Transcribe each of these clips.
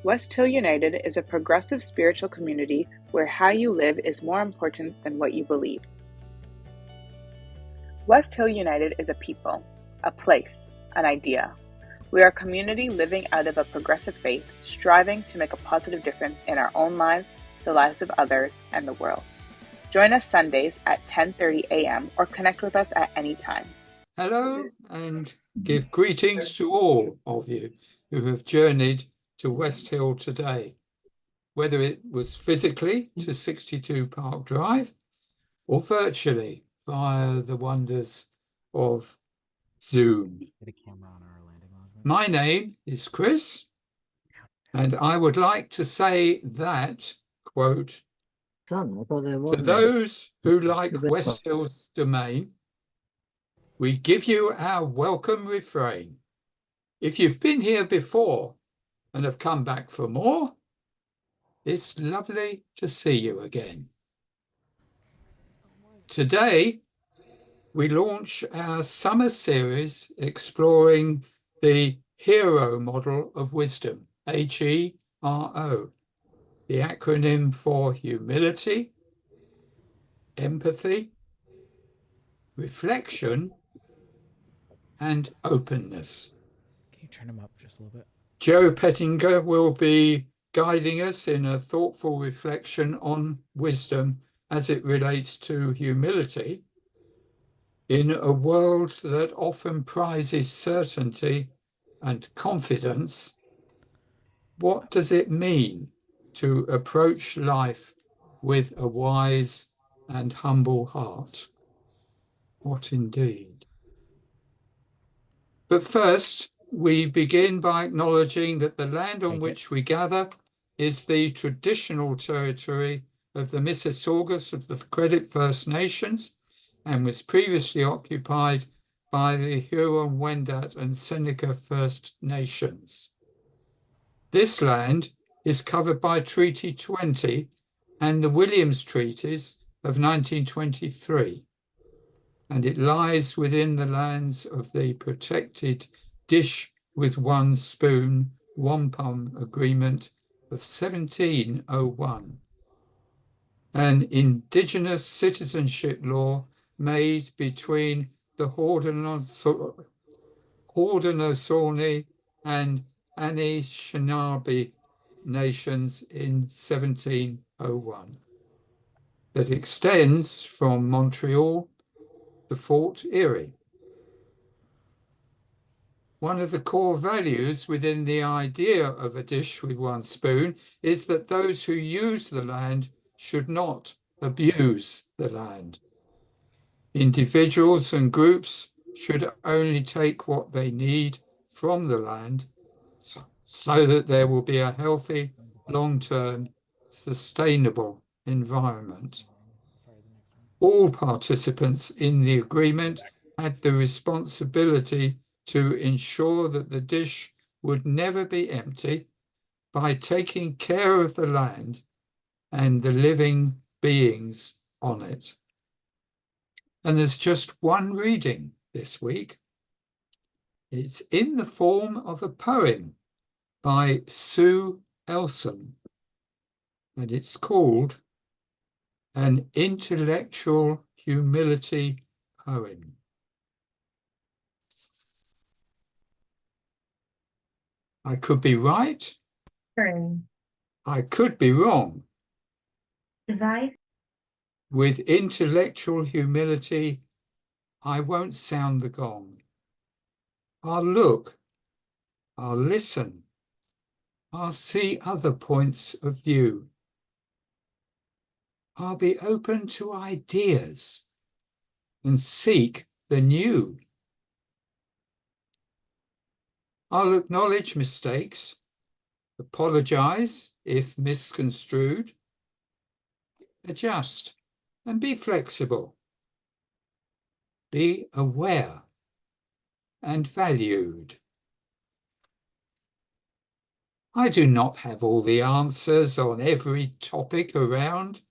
West Hill United is a progressive spiritual community where how you live is more important than what you believe. West Hill United is a people, a place, an idea. We are a community living out of a progressive faith, striving to make a positive difference in our own lives, the lives of others, and the world. Join us Sundays at 10:30 a.m. or connect with us at any time. Hello, and give greetings to all of you who have journeyed to West Hill today, whether it was physically to 62 Park Drive or virtually via the wonders of Zoom. My name is Chris, and I would like to say that, quote, to those who like West Hill's domain, we give you our welcome refrain. If you've been here before and have come back for more, it's lovely to see you again. Today, we launch our summer series exploring the H.E.R.O model of wisdom, H.E.R.O, the acronym for humility, empathy, reflection, and openness. Can you turn them up just a little bit? Joe Pittenger will be guiding us in a thoughtful reflection on wisdom as it relates to humility in a world that often prizes certainty and confidence. What does it mean to approach life with a wise and humble heart? What indeed? But first, we begin by acknowledging that the land on which we gather is the traditional territory of the Mississaugas of the Credit First Nations and was previously occupied by the Huron-Wendat and Seneca First Nations. This land is covered by Treaty 20 and the Williams Treaties of 1923, and it lies within the lands of the protected Dish with One Spoon Wampum Agreement of 1701, an Indigenous citizenship law made between the Haudenosaunee and Anishinaabe nations in 1701 that extends from Montreal to Fort Erie. One of the core values within the idea of a dish with one spoon is that those who use the land should not abuse the land. Individuals and groups should only take what they need from the land so that there will be a healthy, long-term, sustainable environment. All participants in the agreement had the responsibility to ensure that the dish would never be empty by taking care of the land and the living beings on it. And there's just one reading this week. It's in the form of a poem by Sue Ellson, and it's called An Intellectual Humility Poem. I could be right. I could be wrong. With intellectual humility, I won't sound the gong. I'll look, I'll listen, I'll see other points of view. I'll be open to ideas and seek the new. I'll acknowledge mistakes, apologize if misconstrued, adjust and be flexible. Be aware and valued. I do not have all the answers on every topic around.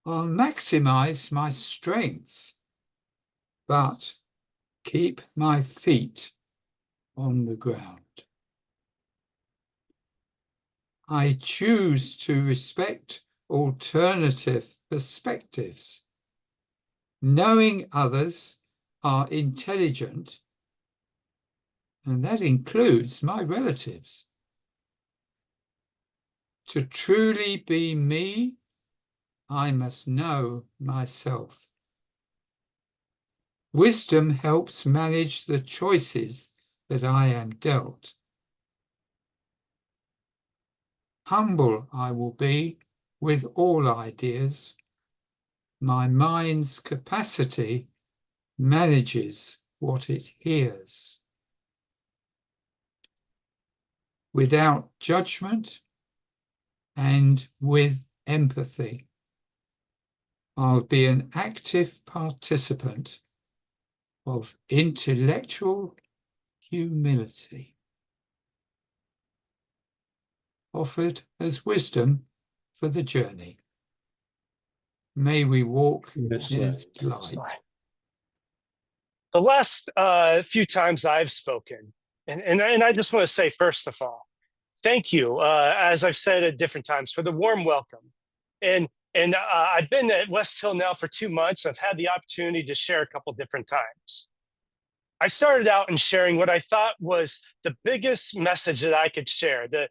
I'll maximize my strengths, but keep my feet on the ground. I choose to respect alternative perspectives. Knowing others are intelligent, and that includes my relatives. To truly be me, I must know myself. Wisdom helps manage the choices that I am dealt. Humble I will be with all ideas. My mind's capacity manages what it hears. Without judgment and with empathy, I'll be an active participant of intellectual humility, offered as wisdom for the journey. May we walk in its light. The last few times I've spoken, and I just want to say, first of all, thank you, as I've said at different times, for the warm welcome. And I've been at West Hill now for 2 months. I've had the opportunity to share a couple different times. I started out in sharing what I thought was the biggest message that I could share, the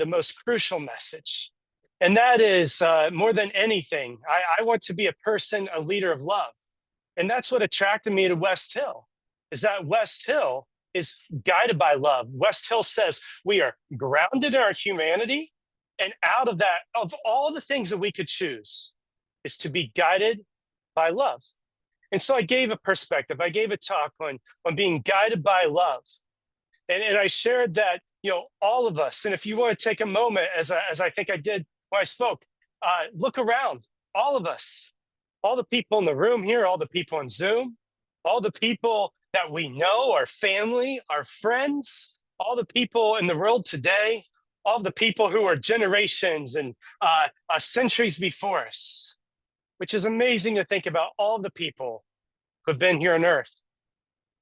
most crucial message. And that is, more than anything, I want to be a person, a leader of love. And that's what attracted me to West Hill, is that West Hill is guided by love. West Hill says we are grounded in our humanity, and out of that, of all the things that we could choose, is to be guided by love. And so I gave a perspective. I gave a talk on being guided by love. And I shared that, all of us, and if you want to take a moment, as I think I did when I spoke, look around, all of us, all the people in the room here, all the people on Zoom, all the people that we know, our family, our friends, all the people in the world today, all the people who are generations and centuries before us, which is amazing to think about, all the people who have been here on earth.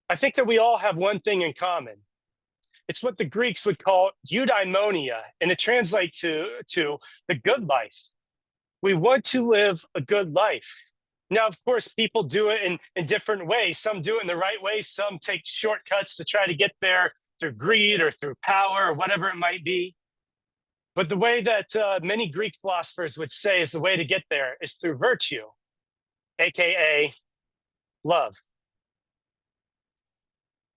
I think that we all have one thing in common. It's what the Greeks would call eudaimonia, and it translates to the good life. We want to live a good life. Now, of course, people do it in different ways. Some do it in the right way. Some take shortcuts to try to get there through greed or through power or whatever it might be. But the way that many Greek philosophers would say is the way to get there is through virtue, aka love.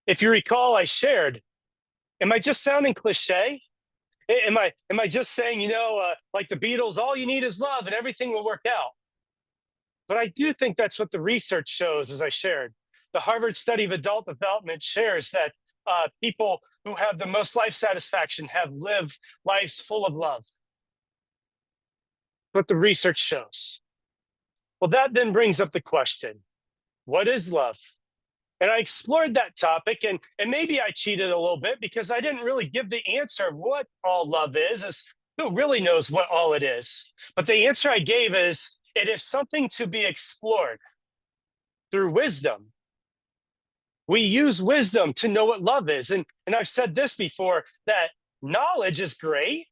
If you recall, I shared, am I just sounding cliche? Am I just saying, like the Beatles, all you need is love and everything will work out? But I do think that's what the research shows, as I shared. The Harvard Study of Adult Development shares that people who have the most life satisfaction have lived lives full of love. What the research shows. Well, that then brings up the question, what is love? And I explored that topic, and maybe I cheated a little bit because I didn't really give the answer of what all love is, as who really knows what all it is. But the answer I gave is, it is something to be explored through wisdom. We use wisdom to know what love is. And I've said this before, that knowledge is great,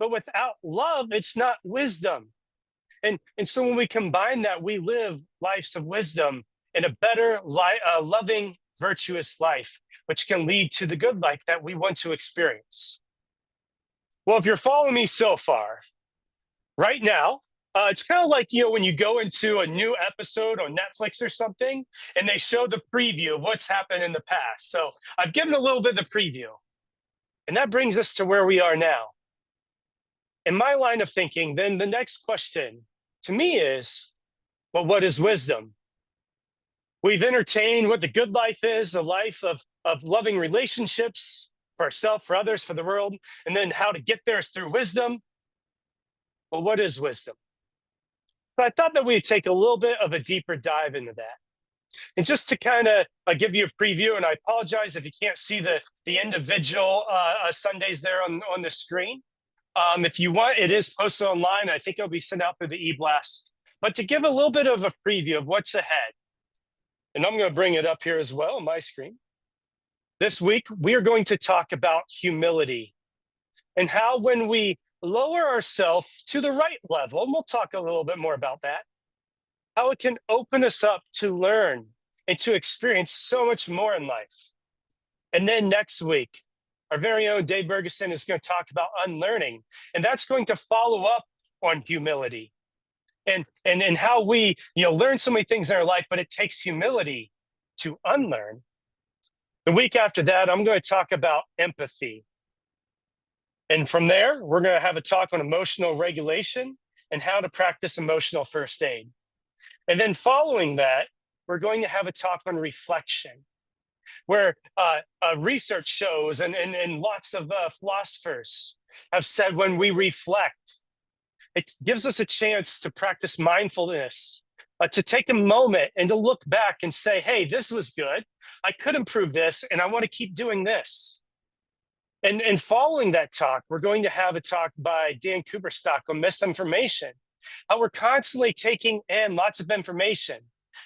but without love, it's not wisdom. And so when we combine that, we live lives of wisdom in a better, loving, virtuous life, which can lead to the good life that we want to experience. Well, if you're following me so far, right now, it's kind of like, when you go into a new episode on Netflix or something, and they show the preview of what's happened in the past. So I've given a little bit of the preview. And that brings us to where we are now. In my line of thinking, then the next question to me is, well, what is wisdom? We've entertained what the good life is, a life of loving relationships for ourselves, for others, for the world, and then how to get there is through wisdom. Well, what is wisdom? So I thought that we'd take a little bit of a deeper dive into that. And just to kind of give you a preview, and I apologize if you can't see the individual Sundays there on the screen. If you want, it is posted online. I think it'll be sent out through the e-blast. But to give a little bit of a preview of what's ahead, and I'm going to bring it up here as well on my screen. This week, we are going to talk about humility. and how when we lower ourselves to the right level, and we'll talk a little bit more about that, how it can open us up to learn and to experience so much more in life. And then next week, our very own Dave Bergeson is going to talk about unlearning, and that's going to follow up on humility and how we learn so many things in our life, but it takes humility to unlearn. The week after that, I'm going to talk about empathy. And from there, we're going to have a talk on emotional regulation and how to practice emotional first aid. And then following that, we're going to have a talk on reflection, where research shows and lots of philosophers have said when we reflect, it gives us a chance to practice mindfulness, to take a moment and to look back and say, hey, this was good. I could improve this, and I want to keep doing this. And following that talk, we're going to have a talk by Dan Cooperstock on misinformation, how we're constantly taking in lots of information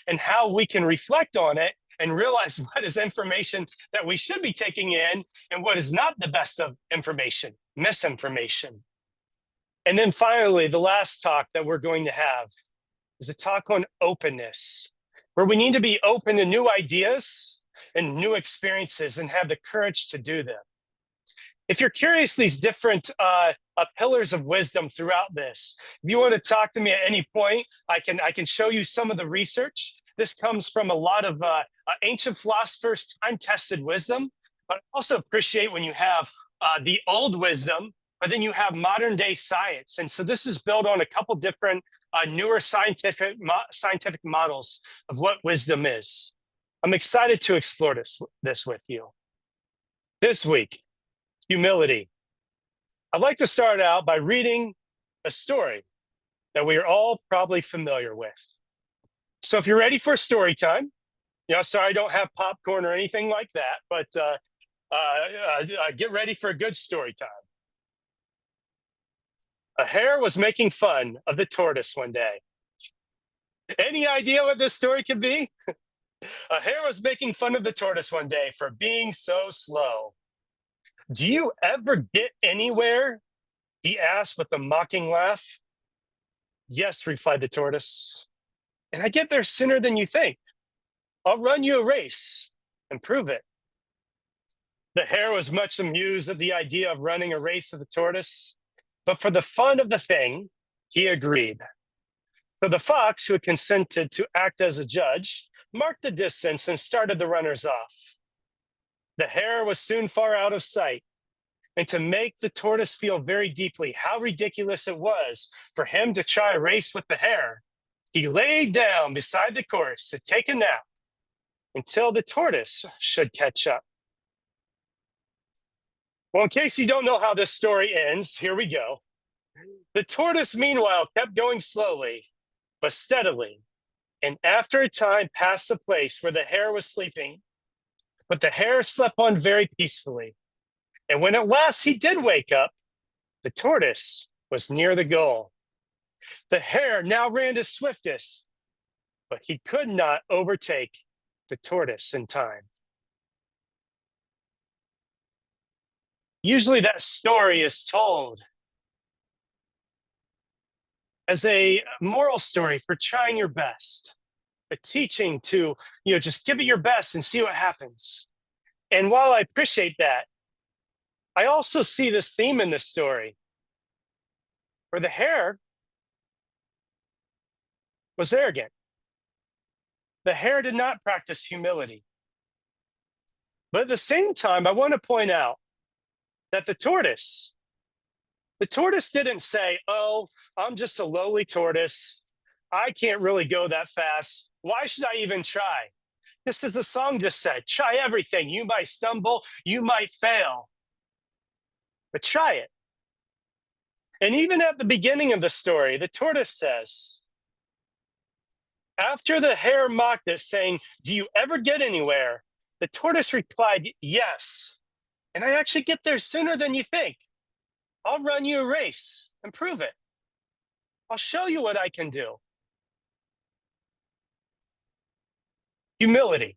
and how we can reflect on it and realize what is information that we should be taking in and what is not the best of information, misinformation. And then finally, the last talk that we're going to have is a talk on openness, where we need to be open to new ideas and new experiences and have the courage to do them. If you're curious, these different pillars of wisdom throughout this, if you want to talk to me at any point, I can show you some of the research. This comes from a lot of ancient philosophers' time-tested wisdom, but I also appreciate when you have the old wisdom, but then you have modern-day science. And so this is built on a couple different newer scientific models of what wisdom is. I'm excited to explore this with you. This week, humility. I'd like to start out by reading a story that we are all probably familiar with. So if you're ready for story time, sorry I don't have popcorn or anything like that, but get ready for a good story time. A hare was making fun of the tortoise one day. Any idea what this story could be? A hare was making fun of the tortoise one day for being so slow. Do you ever get anywhere? He asked with a mocking laugh. Yes, replied the tortoise. And I get there sooner than you think. I'll run you a race and prove it. The hare was much amused at the idea of running a race with the tortoise, but for the fun of the thing, he agreed. So the fox, who had consented to act as a judge, marked the distance and started the runners off. The hare was soon far out of sight, and to make the tortoise feel very deeply how ridiculous it was for him to try a race with the hare, he laid down beside the course to take a nap until the tortoise should catch up. Well, in case you don't know how this story ends, here we go. The tortoise, meanwhile, kept going slowly, but steadily, and after a time passed the place where the hare was sleeping. But the hare slept on very peacefully. And when at last he did wake up, the tortoise was near the goal. The hare now ran his swiftest, but he could not overtake the tortoise in time. Usually that story is told as a moral story for trying your best, a teaching to, just give it your best and see what happens. And while I appreciate that, I also see this theme in this story where the hare was arrogant. The hare did not practice humility. But at the same time, I want to point out that the tortoise didn't say, oh, I'm just a lowly tortoise. I can't really go that fast. Why should I even try? Just as the song just said, try everything. You might stumble, you might fail, but try it. And even at the beginning of the story, the tortoise says, after the hare mocked it, saying, do you ever get anywhere? The tortoise replied, yes. And I actually get there sooner than you think. I'll run you a race and prove it. I'll show you what I can do. Humility.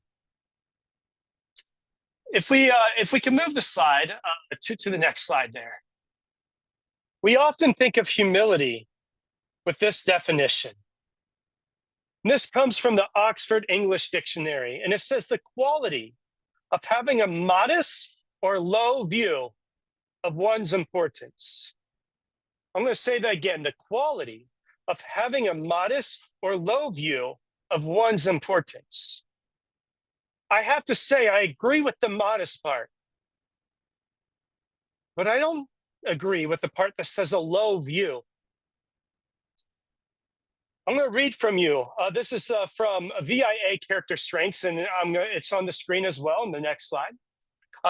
If we can move the slide to the next slide there. We often think of humility with this definition. And this comes from the Oxford English Dictionary, and it says the quality of having a modest or low view of one's importance. I'm going to say that again, the quality of having a modest or low view of one's importance. I have to say, I agree with the modest part, but I don't agree with the part that says a low view. I'm going to read from you. This is from VIA Character Strengths, and it's on the screen as well in the next slide.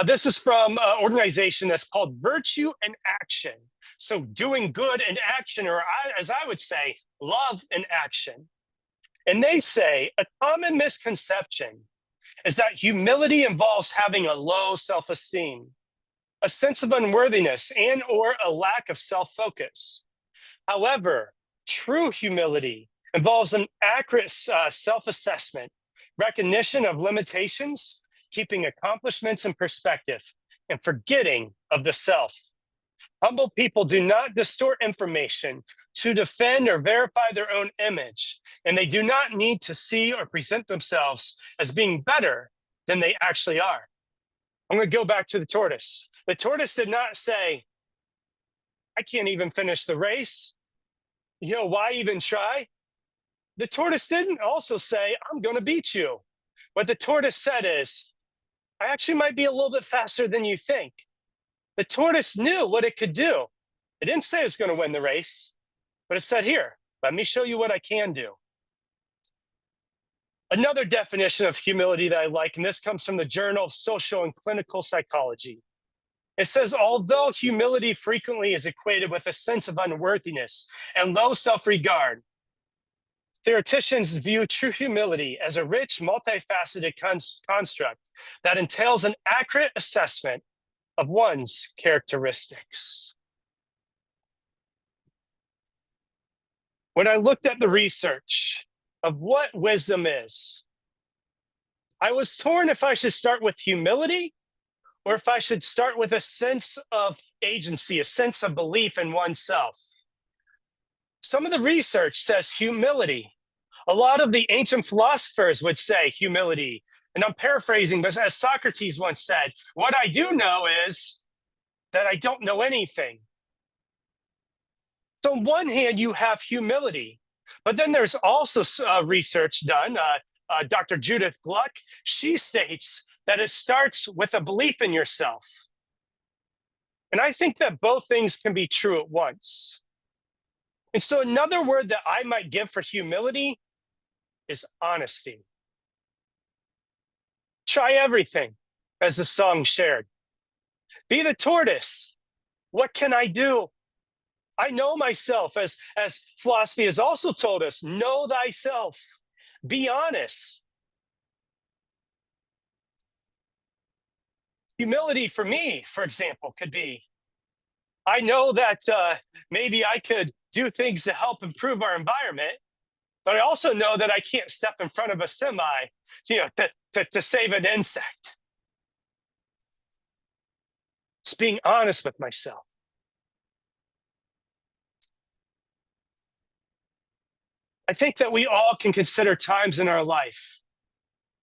This is from an organization that's called Virtue and Action. So doing good and action, or as I would say, love and action. And they say a common misconception is that humility involves having a low self-esteem, a sense of unworthiness, and or a lack of self-focus. However, true humility involves an accurate self-assessment, recognition of limitations, keeping accomplishments in perspective, and forgetting of the self. Humble people do not distort information to defend or verify their own image, and they do not need to see or present themselves as being better than they actually are. I'm going to go back to the tortoise. The tortoise did not say, I can't even finish the race. Why even try? The tortoise didn't also say, I'm going to beat you. What the tortoise said is, I actually might be a little bit faster than you think. The tortoise knew what it could do. It didn't say it was going to win the race, but it said, here, let me show you what I can do. Another definition of humility that I like, and this comes from the Journal of Social and Clinical Psychology. It says, although humility frequently is equated with a sense of unworthiness and low self-regard, theoreticians view true humility as a rich, multifaceted construct that entails an accurate assessment of one's characteristics. When I looked at the research of what wisdom is, I was torn if I should start with humility or if I should start with a sense of agency, a sense of belief in oneself. Some of the research says humility. A lot of the ancient philosophers would say humility. And I'm paraphrasing, but as Socrates once said, what I do know is that I don't know anything. So on one hand, you have humility, but then there's also research done. Dr. Judith Gluck, she states that it starts with a belief in yourself. And I think that both things can be true at once. And so another word that I might give for humility is honesty. Try everything, as the song shared. Be the tortoise. What can I do? I know myself, as philosophy has also told us, know thyself. Be honest. Humility for me, for example, could be, I know that maybe I could do things to help improve our environment, but I also know that I can't step in front of a semi, to save an insect. It's being honest with myself. I think that we all can consider times in our life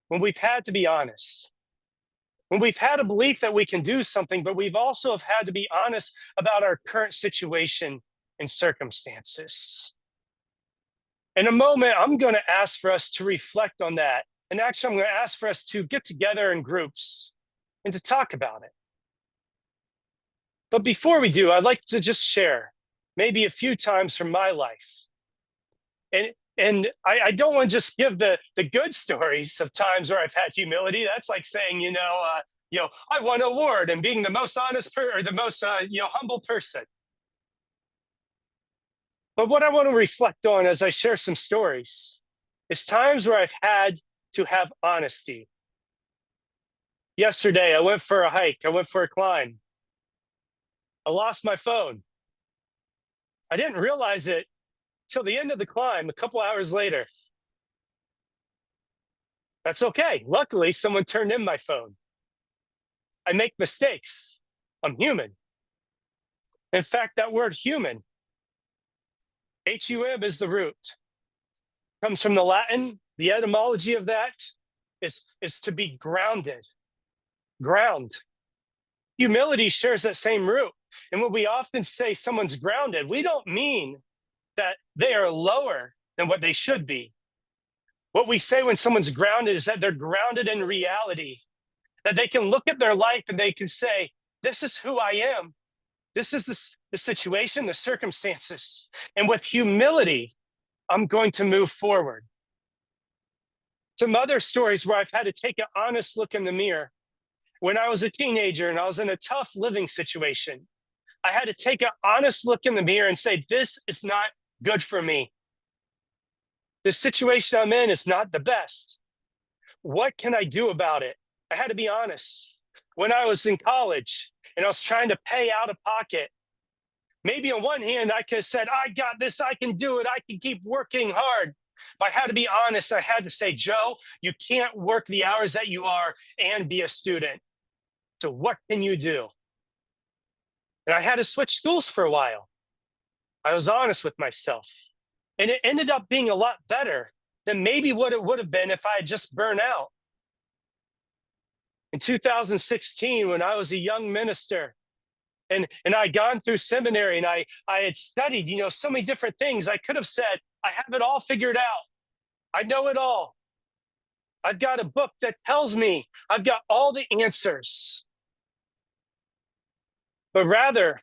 when we've had to be honest, when we've had a belief that we can do something, but we've also have had to be honest about our current situation and circumstances. In a moment, I'm going to ask for us to reflect on that. And actually, I'm going to ask for us to get together in groups and to talk about it. But before we do, I'd like to just share maybe a few times from my life. And I don't want to just give the good stories of times where I've had humility. That's like saying, I won an award and being the most honest or the most humble person. But what I want to reflect on as I share some stories is times where I've had to have honesty. Yesterday, I went for a hike. I went for a climb. I lost my phone. I didn't realize it till the end of the climb, a couple hours later. That's okay. Luckily, someone turned in my phone. I make mistakes. I'm human. In fact, that word human, H-U-M is the root. Comes from the Latin. The etymology of that is to be grounded. Ground. Humility shares that same root. And when we often say someone's grounded, we don't mean that they are lower than what they should be. What we say when someone's grounded is that they're grounded in reality, that they can look at their life and they can say, this is who I am. This is the situation, the circumstances. And with humility, I'm going to move forward. Some other stories where I've had to take an honest look in the mirror. When I was a teenager and I was in a tough living situation, I had to take an honest look in the mirror and say, this is not good for me. The situation I'm in is not the best. What can I do about it? I had to be honest. When I was in college and I was trying to pay out of pocket, maybe on one hand, I could have said, I got this, I can do it, I can keep working hard. But I had to be honest. I had to say, Joe, you can't work the hours that you are and be a student. So what can you do? And I had to switch schools for a while. I was honest with myself. And it ended up being a lot better than maybe what it would have been if I had just burned out. In 2016, when I was a young minister, and I'd gone through seminary and I had studied, so many different things, I could have said, I have it all figured out. I know it all. I've got a book that tells me I've got all the answers. But rather,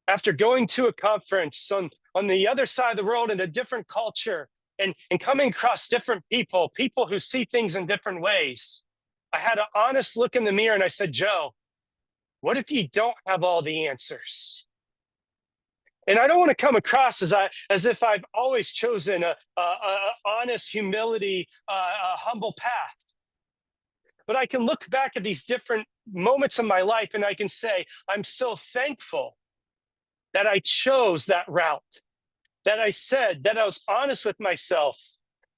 after going to a conference on the other side of the world in a different culture and coming across different people who see things in different ways, I had an honest look in the mirror and I said, Joe, what if you don't have all the answers? And I don't want to come across as if I've always chosen a honest humility, a humble path. But I can look back at these different moments in my life and I can say, I'm so thankful that I chose that route, that I said, that I was honest with myself.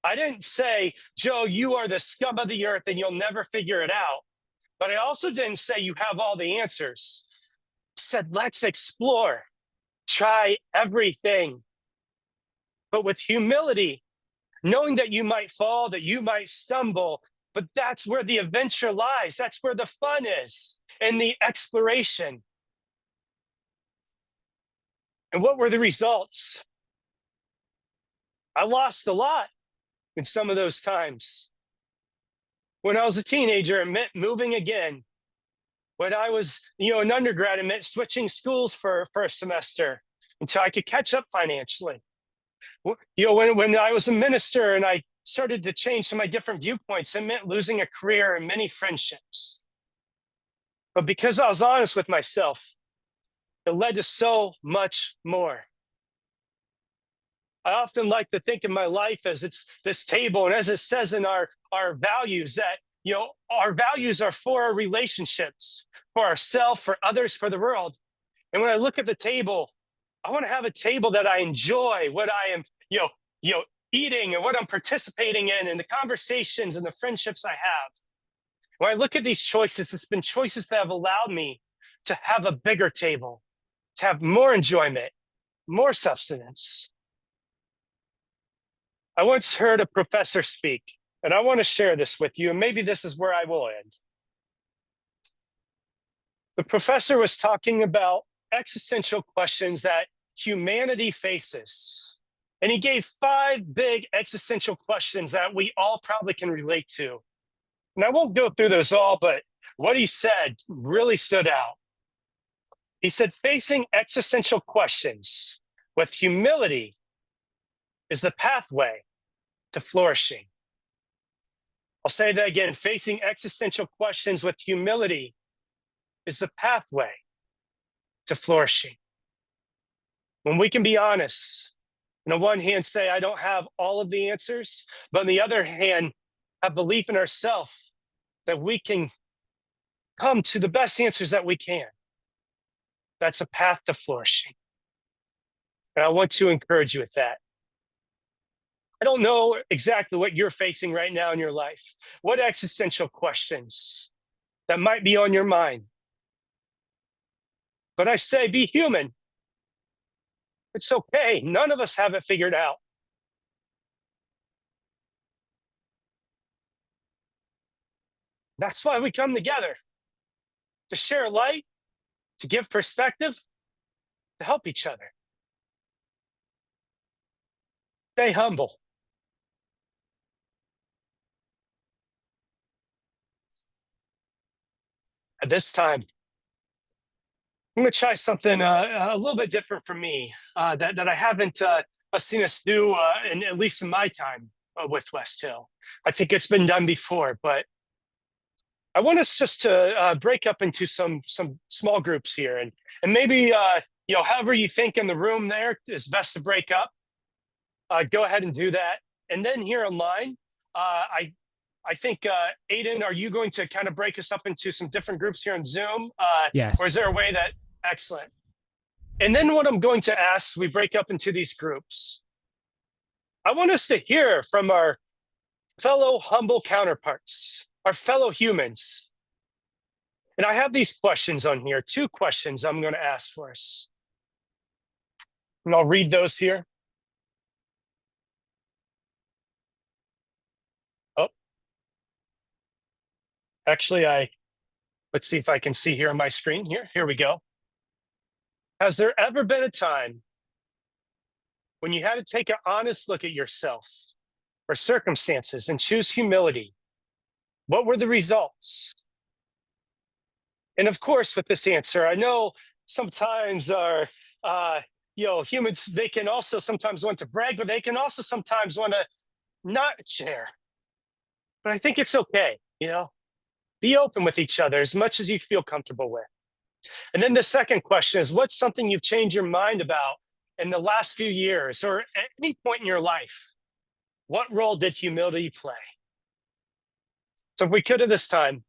I didn't say, Joe, you are the scum of the earth and you'll never figure it out. But I also didn't say you have all the answers. I said, let's explore, try everything. But with humility, knowing that you might fall, that you might stumble, but that's where the adventure lies. That's where the fun is and the exploration. And what were the results? I lost a lot in some of those times. When I was a teenager, it meant moving again. When I was, an undergrad, it meant switching schools for a semester until I could catch up financially. When I was a minister and I started to change some of my different viewpoints, it meant losing a career and many friendships. But because I was honest with myself, it led to so much more. I often like to think of my life as it's this table, and as it says in our values, that our values are for our relationships, for ourselves, for others, for the world. And when I look at the table, I want to have a table that I enjoy, what I am, eating and what I'm participating in, and the conversations and the friendships I have. When I look at these choices, it's been choices that have allowed me to have a bigger table, to have more enjoyment, more substance. I once heard a professor speak, and I want to share this with you, and maybe this is where I will end. The professor was talking about existential questions that humanity faces. And he gave 5 big existential questions that we all probably can relate to. And I won't go through those all, but what he said really stood out. He said, facing existential questions with humility is the pathway to flourishing. I'll say that again. Facing existential questions with humility is the pathway to flourishing. When we can be honest, and on one hand say, I don't have all of the answers, but on the other hand, have belief in ourselves that we can come to the best answers that we can. That's a path to flourishing. And I want to encourage you with that. I don't know exactly what you're facing right now in your life, what existential questions that might be on your mind. But I say, be human. It's okay. None of us have it figured out. That's why we come together, to share light, to give perspective, to help each other. Stay humble. At this time, I'm going to try something a little bit different from me that I haven't seen us do, at least in my time with West Hill. I think it's been done before, but I want us just to break up into some small groups here, and maybe however you think in the room there is best to break up. Go ahead and do that, and then here online, I think, Aiden, are you going to kind of break us up into some different groups here on Zoom? Yes. Or is there a way that, excellent. And then what I'm going to ask, we break up into these groups. I want us to hear from our fellow humble counterparts, our fellow humans. And I have these questions on here, 2 questions I'm going to ask for us. And I'll read those here. Actually, let's see if I can see here on my screen here. Here we go. Has there ever been a time when you had to take an honest look at yourself or circumstances and choose humility? What were the results? And of course, with this answer, I know sometimes our humans, they can also sometimes want to brag, but they can also sometimes want to not share. But I think it's okay, Be open with each other as much as you feel comfortable with. And then the second question is, what's something you've changed your mind about in the last few years or at any point in your life? What role did humility play? So if we could at this time,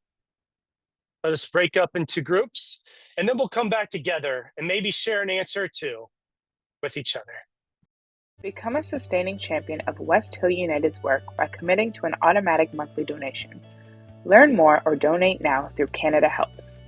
let us break up into groups, and then we'll come back together and maybe share an answer or two with each other. Become a sustaining champion of West Hill United's work by committing to an automatic monthly donation. Learn more or donate now through Canada Helps.